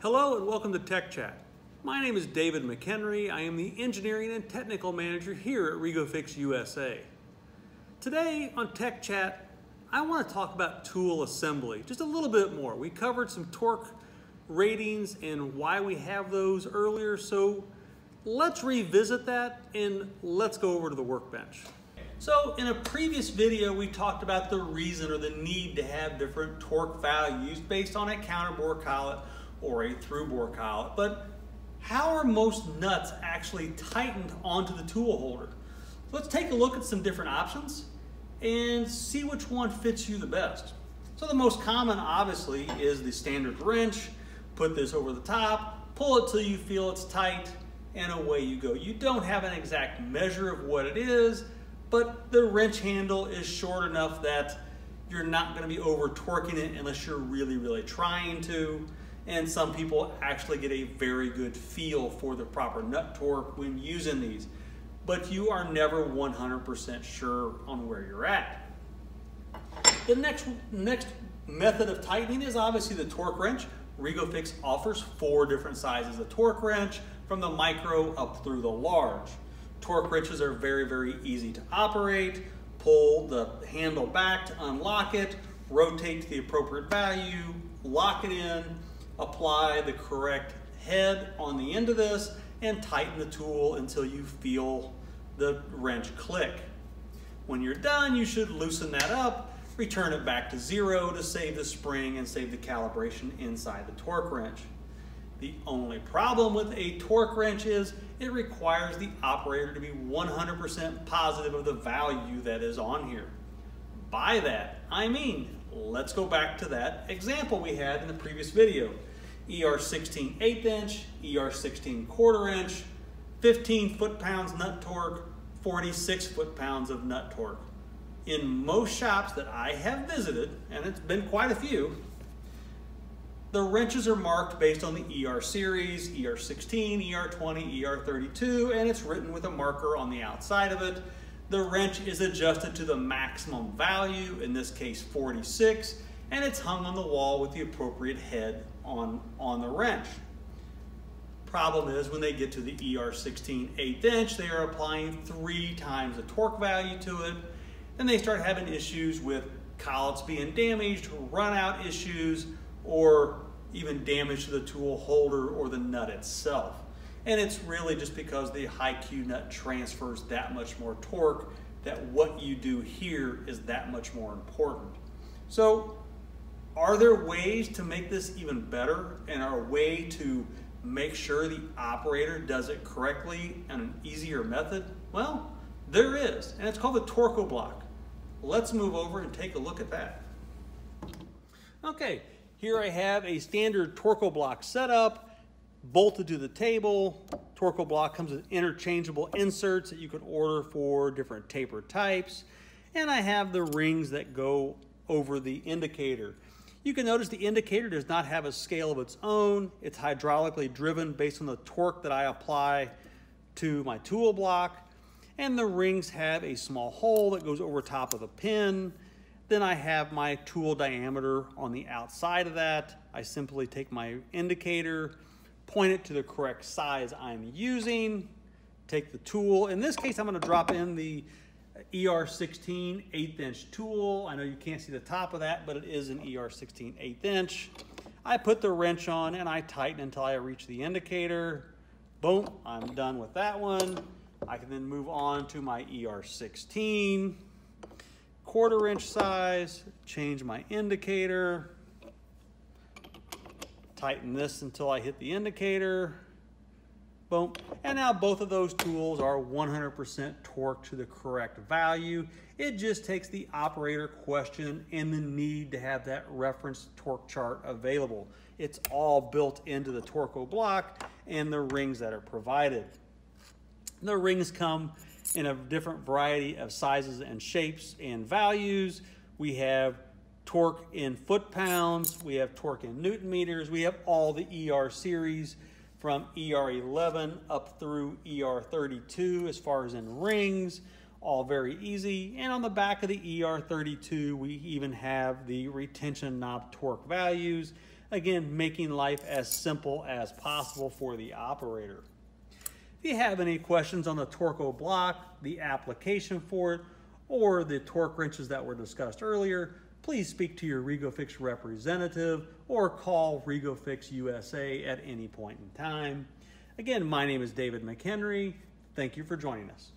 Hello and welcome to TechChat. My name is David McHenry. I am the Engineering and Technical Manager here at REGO-FIX USA. Today on TechChat, I want to talk about tool assembly just a little bit more. We covered some torque ratings and why we have those earlier, so let's revisit that and let's go over to the workbench. So in a previous video, we talked about the reason or the need to have different torque values based on a counterbore collet or a through-bore collet. But how are most nuts actually tightened onto the tool holder? Let's take a look at some different options and see which one fits you the best. So the most common, obviously, is the standard wrench. Put this over the top, pull it till you feel it's tight, and away you go. You don't have an exact measure of what it is, but the wrench handle is short enough that you're not going to be over torquing it unless you're really trying to. And some people actually get a very good feel for the proper nut torque when using these. But you are never 100% sure on where you're at. The next method of tightening is obviously the torque wrench. REGO-FIX offers 4 different sizes of torque wrench, from the micro up through the large. Torque wrenches are very easy to operate. Pull the handle back to unlock it, rotate to the appropriate value, lock it in, apply the correct head on the end of this, and tighten the tool until you feel the wrench click. When you're done, you should loosen that up, return it back to 0 to save the spring and save the calibration inside the torque wrench. The only problem with a torque wrench is it requires the operator to be 100% positive of the value that is on here. By that, I mean, let's go back to that example we had in the previous video. ER16 1/8 inch, ER16 1/4 inch, 15 foot-pounds nut torque, 46 foot-pounds of nut torque. In most shops that I have visited, and it's been quite a few, the wrenches are marked based on the ER series, ER16, ER20, ER32, and it's written with a marker on the outside of it. The wrench is adjusted to the maximum value, in this case 46, and it's hung on the wall with the appropriate head on the wrench. Problem is, when they get to the ER16 1/8 inch, they are applying 3 times the torque value to it, and they start having issues with collets being damaged, run out issues, or even damage to the tool holder or the nut itself. And it's really just because the high Q nut transfers that much more torque that what you do here is that much more important. So are there ways to make this even better, and are a way to make sure the operator does it correctly and an easier method? Well, there is, and it's called the Torco block. Let's move over and take a look at that. Okay, here I have a standard Torco block setup, bolted to the table. Torco block comes with interchangeable inserts that you can order for different taper types. And I have the rings that go over the indicator. You can notice the indicator does not have a scale of its own. It's hydraulically driven based on the torque that I apply to my tool block. And the rings have a small hole that goes over top of the pin. Then I have my tool diameter on the outside of that. I simply take my indicator, point it to the correct size I'm using, take the tool. In this case, I'm going to drop in the ER16 1/8 inch tool. I know you can't see the top of that, but it is an ER16 1/8 inch. I put the wrench on and I tighten until I reach the indicator. Boom, I'm done with that one. I can then move on to my ER16, 1/4 inch size, change my indicator, tighten this until I hit the indicator. Boom. And now both of those tools are 100% torqued to the correct value. It just takes the operator question and the need to have that reference torque chart available. It's all built into the Torco block and the rings that are provided. The rings come in a different variety of sizes and shapes and values. We have torque in foot-pounds, we have torque in Newton meters, we have all the ER series from ER11 up through ER32 as far as in rings, all very easy. And on the back of the ER32, we even have the retention knob torque values Again, making life as simple as possible for the operator. If you have any questions on the Torco block, the application for it, or the torque wrenches that were discussed earlier, please speak to your REGO-FIX representative or call REGO-FIX USA at any point in time. Again, my name is David McHenry. Thank you for joining us.